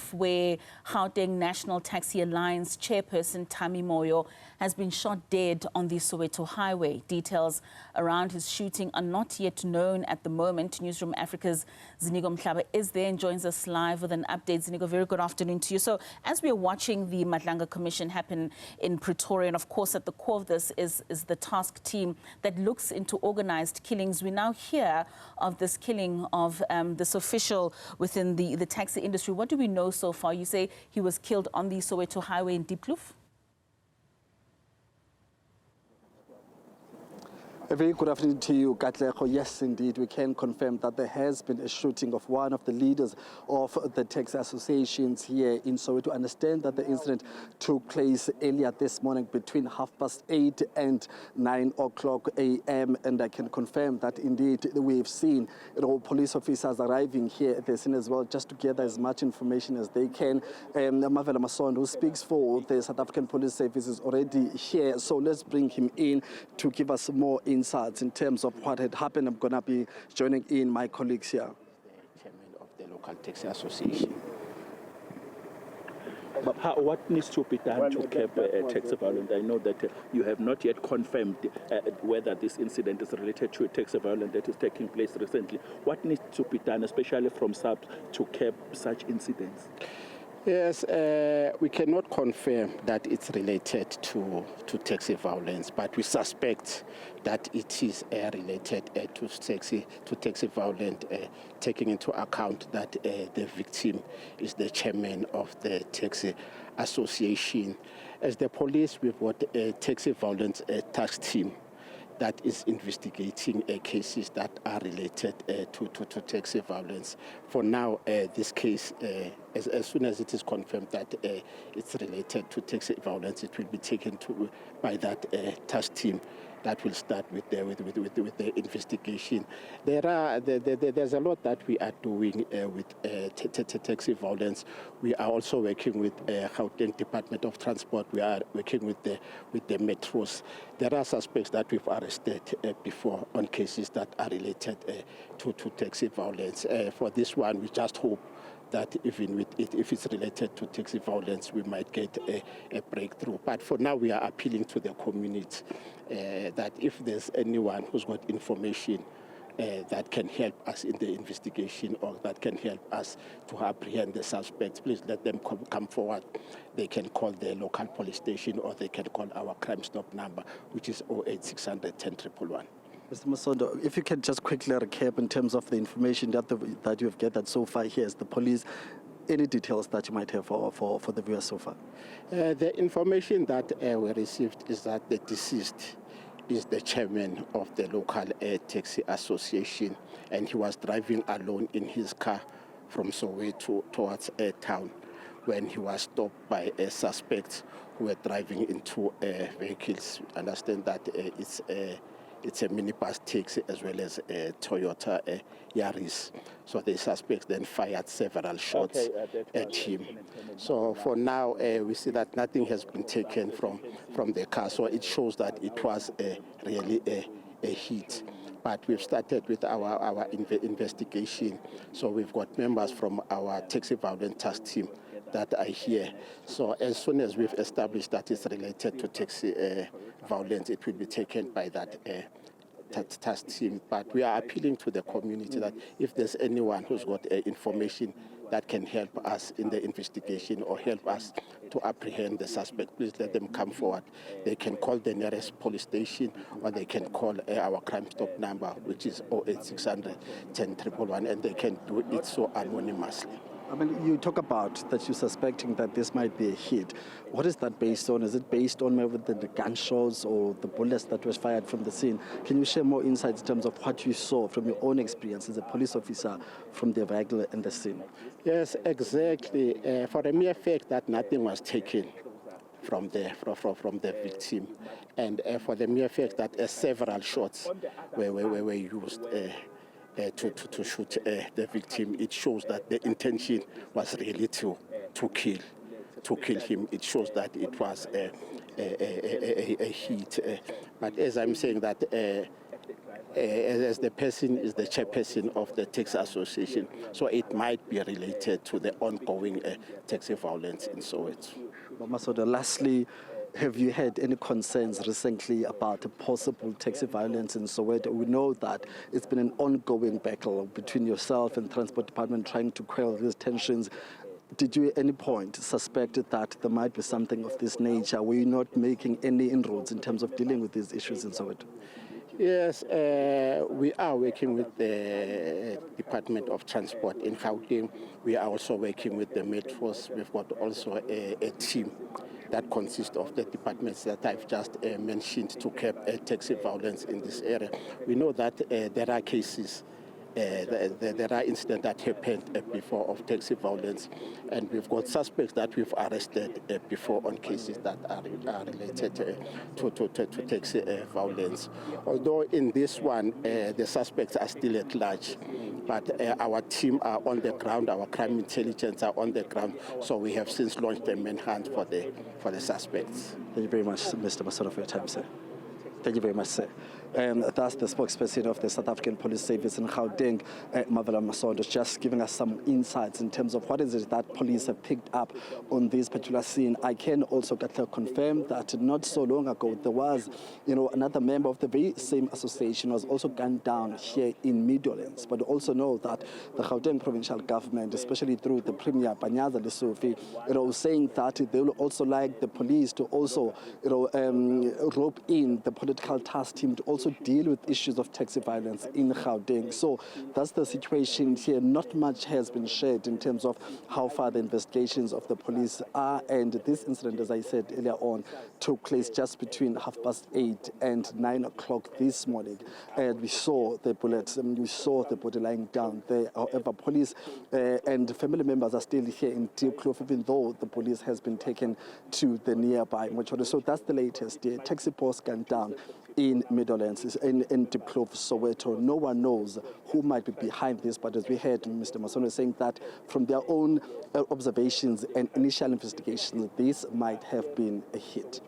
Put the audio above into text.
Diepkloof, where Gauteng National Taxi Alliance chairperson Thami Moyo has been shot dead on the Soweto Highway. Details around his shooting are not yet known at the moment. Newzroom Afrika's Ziniko Mhlaba is there and joins us live with an update. Ziniko, very good afternoon to you. So as we are watching the Madlanga Commission happen in Pretoria, and of course at the core of this is the task team that looks into organized killings, we now hear of this killing of this official within the taxi industry. What do we know so far? You say he was killed on the Soweto Highway in Diepkloof? A very good afternoon to you, Katlego. Yes, indeed, we can confirm that there has been a shooting of one of the leaders of the taxi associations here in Soweto. Understand that the incident took place earlier this morning between 8:30 and 9 o'clock a.m. And I can confirm that indeed we've seen police officers arriving here at the scene as well, just to gather as much information as they can. Mavela Mason, who speaks for the South African Police Service, is already here. So let's bring him in to give us more insights in terms of what had happened. I'm going to be joining in my colleagues here. The chairman of the local taxi association. But what needs to be done to curb taxi violence? I know that you have not yet confirmed whether this incident is related to a taxi violence that is taking place recently. What needs to be done, especially from SAPS, to curb such incidents? Yes, we cannot confirm that it's related to taxi violence, but we suspect that it is related to taxi violence, taking into account that the victim is the chairman of the taxi association. As the police, we've got a taxi violence task team that is investigating cases that are related to taxi violence. For now, this case, as soon as it is confirmed that it's related to taxi violence, it will be taken by that task team that will start with the investigation. There's a lot that we are doing with taxi violence. We are also working with Gauteng Department of Transport. We are working with the metros. There are suspects that we've arrested before on cases that are related to taxi violence. For this one, we just hope that even with if it's related to taxi violence, we might get a breakthrough. But for now, we are appealing to the community that if there's anyone who's got information that can help us in the investigation or that can help us to apprehend the suspects, please let them come forward. They can call the local police station or they can call our crime stop number, which is 08600 10111. Mr. Masondo, if you can just quickly recap in terms of the information that you have gathered so far here as the police, any details that you might have for the viewers so far? The information that we received is that the deceased is the chairman of the local taxi association, and he was driving alone in his car from Soweto towards town when he was stopped by suspects who were driving into vehicles. Understand that it's a minibus taxi as well as a Toyota Yaris. So the suspects then fired several shots at him. So for now, we see that nothing has been taken from the car. So it shows that it was really a hit. But we've started with our investigation. So we've got members from our taxi violence task team that are here. So as soon as we've established that it's related to taxi violence, it will be taken by that task team. But we are appealing to the community that if there's anyone who's got information that can help us in the investigation or help us to apprehend the suspect, please let them come forward. They can call the nearest police station or they can call our crime stop number, which is 08600 10111, and they can do it so anonymously. I mean, you talk about that you're suspecting that this might be a hit. What is that based on? Is it based on maybe the gunshots or the bullets that was fired from the scene? Can you share more insights in terms of what you saw from your own experience as a police officer from the vehicle and the scene? Yes, exactly. For the mere fact that nothing was taken from the victim, and for the mere fact that several shots were used to shoot the victim, it shows that the intention was really to kill him. It shows that it was a hit. But as I'm saying that as the person is the chairperson of the taxi association, so it might be related to the ongoing taxi violence in Soweto. Masoda, lastly, have you had any concerns recently about possible taxi violence in Soweto? We know that it's been an ongoing battle between yourself and Transport Department trying to quell these tensions. Did you at any point suspect that there might be something of this nature? Were you not making any inroads in terms of dealing with these issues in Soweto? Yes, we are working with the Department of Transport in Gauteng. We are also working with the metros. We've got also a team that consists of the departments that I've just mentioned to curb taxi violence in this area. We know that there are cases, there are incidents that happened before of taxi violence, and we've got suspects that we've arrested before on cases that are related to taxi violence. Although in this one, the suspects are still at large, but our team are on the ground, our crime intelligence are on the ground, so we have since launched a manhunt for the suspects. Thank you very much, Mr. Masoda, for your time, sir. Thank you very much, sir. That's the spokesperson of the South African Police Service in Gauteng, Mhlaba Masoda, just giving us some insights in terms of what is it that police have picked up on this particular scene. I can also confirm that not so long ago there was, another member of the very same association was also gunned down here in Meadowlands. But also know that the Gauteng provincial government, especially through the Premier Panyaza Lesufi, saying that they will also like the police to also, rope in the political task team to also deal with issues of taxi violence in Gauteng. So that's the situation here. Not much has been shared in terms of how far the investigations of the police are. And this incident, as I said earlier on, took place just between 8:30 and 9 o'clock this morning. And we saw the bullets and we saw the body lying down there. However, police and family members are still here in Diepkloof, even though the police has been taken to the nearby mortuary. So that's the latest. The taxi post gunned down in Meadowlands, in Diepkloof, Soweto. No one knows who might be behind this, but as we heard Mr. Masono saying that from their own observations and initial investigations, this might have been a hit.